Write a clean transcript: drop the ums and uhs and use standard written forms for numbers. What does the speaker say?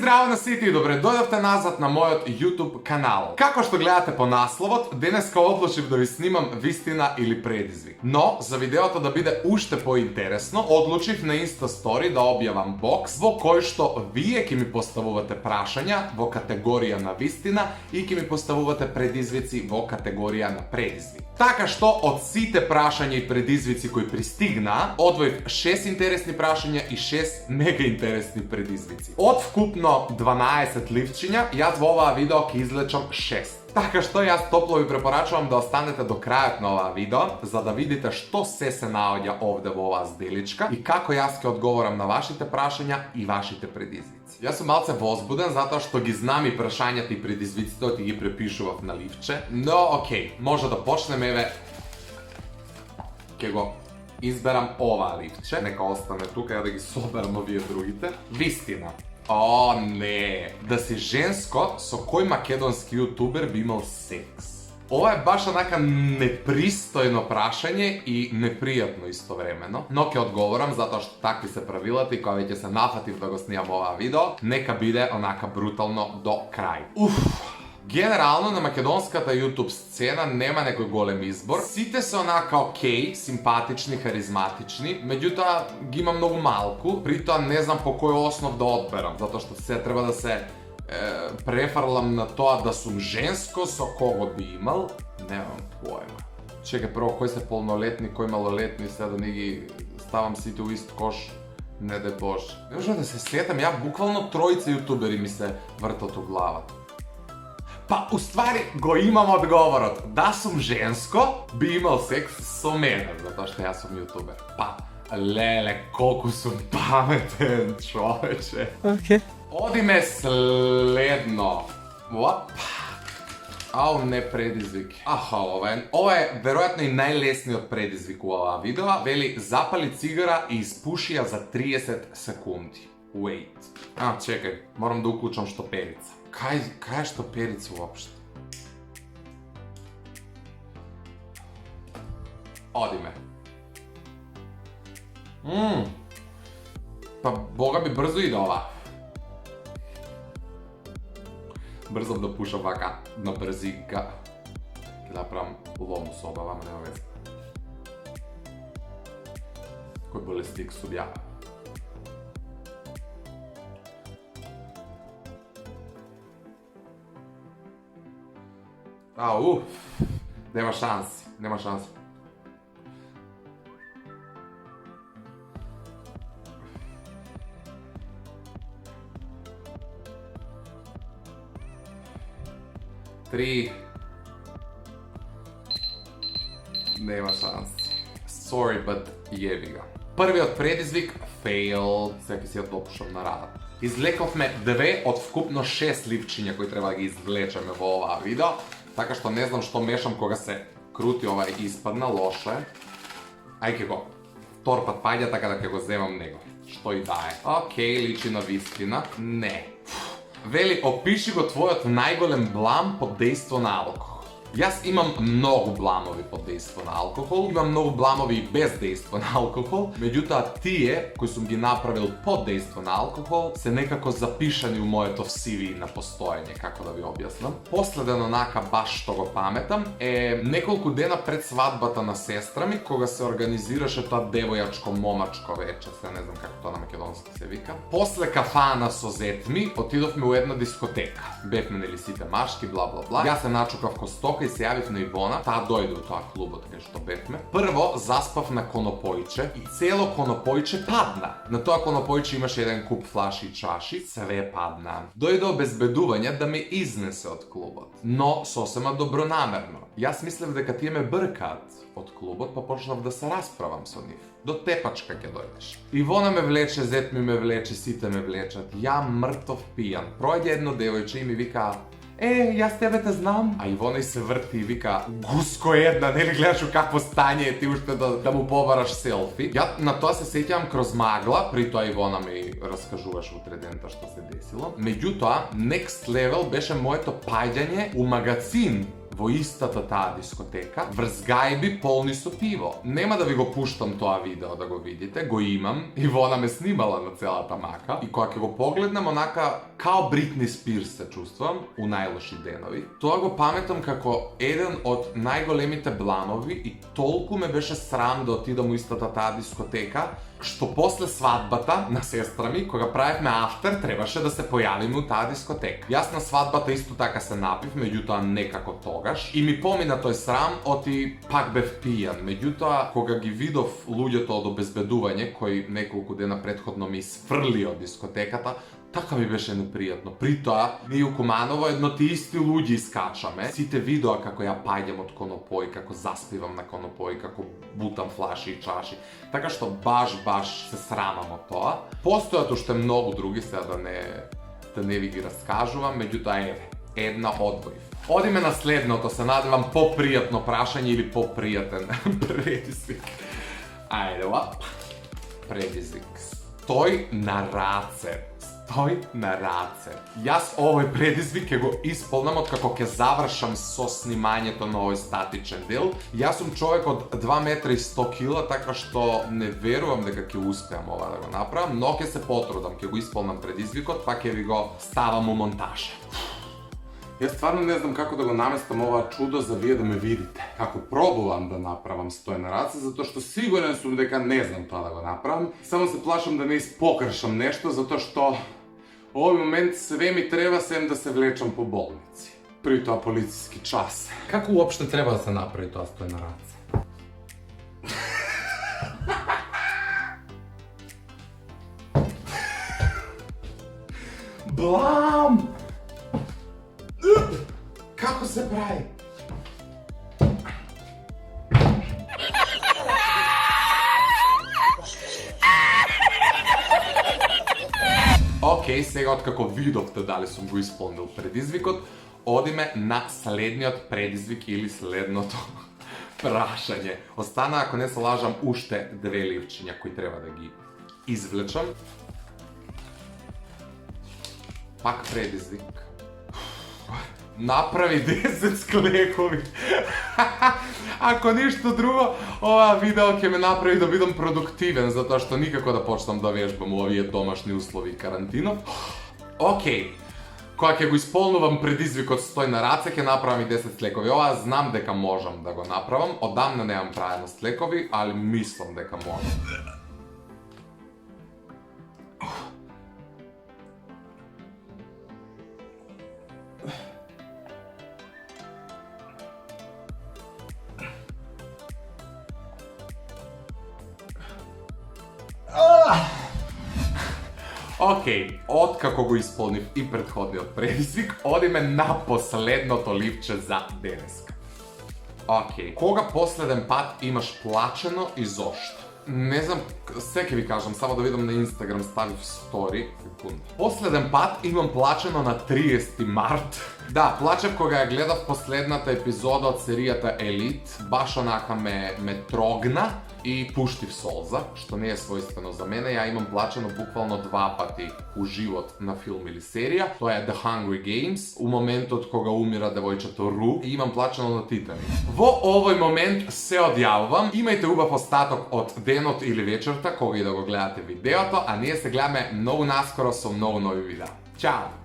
zdravo na siti i dobre dojdovte nazad na mojot YouTube kanal. Kako što gledate po naslovot, deneska odlučim da vi snimam vistina ili predizvik. No, za videото da bide ušte поинтересно, odlučiv na Insta Story da objavam box во кој што вие ки ми поставувате прашања во категорија на вистина и ки ми поставувате предизвици во категорија на предизвик. Така што од сите прашања и предизвици кои пристигна, одвоив 6 интересни прашања и 6 мега интересни предизвици. Од вкупно 12 ливчиња, јас во оваа видео ќе излечам 6. Така што јас топло ви препорачувам да останете до крајот на оваа видео, за да видите што се наоѓа овде во оваа зделичка и како јас ќе одговорам на вашите прашања и вашите предизвици. Јас сум малце возбуден затоа што ги знам и прашањата и предизвиците и ги препишував на ливче, но окей, може да почнеме, еве ќе го изберам оваа ливче, нека остане тука, ја да ги соберам овие другите. Вистина. О, не! Да си женско, со кој македонски јутубер би имал секс? Ова е баш онака непристојно прашање и непријатно истовремено, но ќе одговорам затоа што такви се правилата и кога веќе се нафатив да го снимам оваа видео, нека биде онака брутално до крај. Генерално на македонската YouTube сцена нема некој голем избор. Сите се онака окей, симпатични, харизматични, меѓутоа ги има многу малку, притоа не знам по кој основ да одберам, затоа што се треба да се префарлам на тоа да сум женско, со кого би имал, немам појма. Чекај прво кој се полнолетни, кој малолетни, се да не ги ставам сите у ист кош, не де Боже. Не можам да се сетам, ја буквално тројца јутубери ми се вртат у главата. Па, уствари, го имам одговорот. Да сум женско, би имал секс со мене, затоа што јас сум јутубер. Па, леле, колку сум паметен, човече. Окей. Одиме следно. Оп. Ау, не предизвик. Аха, ова е веројатно и најлесниот предизвик у оваа видео. Вели, запали цигара и испуши ја за 30 секунди. Wait. Чекај, морам да уклучам штоперица. Кај е штоперица уопште? Одиме. Па бога ми брзо иде ова. Брзам да пушам вака на брзинка. Ке направам лому соба, вама нема веза. Кој болестик сум ја. Нема шанси, нема шанси. Три. Нема шанси. Sorry, but јеби га. Првиот предизвик, fail, сега си ја допушам на рад. Излековме 2 од вкупно 6 ливчиња кои треба да ги извлечеме во оваа видео, така што не знам што мешам кога се крути ова испадна, лошо е. Ајде го, втор пат паѓа, така да ќе го земам него. Што и да е. Окей, личи на вистина. Не. Вели, опиши го твојот најголем блам под дејство на алкохол. Јас имам многу бламови под дејство на алкохол, имам многу бламови и без дејство на алкохол, меѓутоа тие кои сум ги направил под дејство на алкохол се некако запишани у моето CV на постоење, како да ви објаснам. Последен онака баш што го паметам е неколку дена пред свадбата на сестра ми, кога се организираше тоа девојачко момачко вече, се не знам како тоа на македонски се вика. После кафана со зетми отидовме у една дискотека. Бевме нели сите машки, бла бла бла. Јас се начукав ко стока и се јавив на Ивона, таа дојде у тоа клубот кај што бевме. Прво заспав на конопојче и цело конопојче падна. На тоа конопојче имаше еден куп флаши и чаши, све падна. Дојде обезбедување да ме изнесе од клубот, но сосема добронамерно. Јас мислев дека тие ме бркаат од клубот, па почнав да се расправам со нив. До тепачка ќе дојдеш. Ивона ме влече, зет ми ме влече, сите ме влечат. Ја мртов пијан. Пројде едно девојче и ми вика: јас тебе те знам. А Ивона и се врти и вика: гуско една, нели гледаш у какво стање е ти уште да му побараш селфи. Ја на тоа се сеќавам кроз магла, при тоа Ивона ми раскажуваше утре дента што се десило. Меѓутоа, next level беше моето паѓање у магазин во истата таа дискотека, врз гајби полни со пиво. Нема да ви го пуштам тоа видео да го видите, го имам, Ивона ме снимала на целата мака и кога ќе го погледнам онака Kao Britney Spears se čuствам у најлоши денови. Тоа го паметам како еден од најголемите бламови и толку ме беше срам да отидам у истата таа дискотека, што после свадбата на сестра ми, кога правевме афтер, требаше да се појавиме у таа дискотека. Јас на свадбата исто така се напив, меѓутоа некако тогаш, и ми помина тој срам, оти пак бев пијан. Меѓутоа, кога ги видов луѓето од обезбедување, кои неколку дена претходно ми сфрли од дискотеката, така ми беше непријатно. Притоа, ние у Куманово едно ти исти луѓе искачаме. Сите видоа како ја паѓам од конопој, како заспивам на конопој, како бутам флаши и чаши. Така што баш се срамам од тоа. Постојат уште многу други, сега да не ви ги раскажувам, меѓутоа една одвоив. Одиме на следното, се надевам попријатно прашање или попријатен предизвик. Ајде, лап. Предизвик. Стој на раце. Јас овој предизвик ќе го исполнам откако ќе завршам со снимањето на овој статичен дел. Јас сум човек од 2 метра и 100 кила, така што не верувам дека ќе успеам ова да го направам, но ќе се потрудам, ќе го исполнам предизвикот, па ќе ви го ставам у монтажа. Јас стварно не знам како да го наместам ова чудо за вие да ме видите. Како пробувам да направам стој на раце, затоа што сигурен сум дека не знам тоа да го направам. Само се плашам да не испокршам нешто, затоа што овој момент све ми треба сем да се влечам по болници. При тоа полициски час. Како уопште треба да се направи тоа стој на раце? Блам! Како се прави? Океј, сега откако видовте дали сум го исполнил предизвикот, одиме на следниот предизвик или следното прашање. Остана, ако не се лажам, уште 2 ливчиња кои треба да ги извлечам. Пак предизвик. Направи 10 склекови. Ако ништо друго, ова видео ќе ме направи да бидам продуктивен, затоа што никако да почнам да вежбам у овие домашни услови и карантинов. Океј, кога ќе го исполнувам предизвикот стој на раце, ќе направам и 10 склекови. Ова знам дека можам да го направам, одамна немам правено склекови, али мислам дека можам. Океј, откако го исполнив и претходниот предизвик, одиме на последното ливче за денеска. Океј, кога последен пат имаш плачено и зошто? Не знам, се ќе ви кажам, само да видам на Инстаграм, ставив стори. Последен пат имам плачено на 30 март. Да, плачев кога ја гледав последната епизода од серијата Елит, баш онака ме трогна и пуштив солза, што не е својствено за мене. Ја имам плачено буквално 2 пати у живот на филм или серија. Тоа е The Hunger Games, у моментот кога умира девојчето Ру, и имам плачено на Титаник. Во овој момент се одјавувам. Имајте убав остаток од денот или вечерта кога и да го гледате видеото, а ние се гледаме многу наскоро со многу нови видеа. Чао!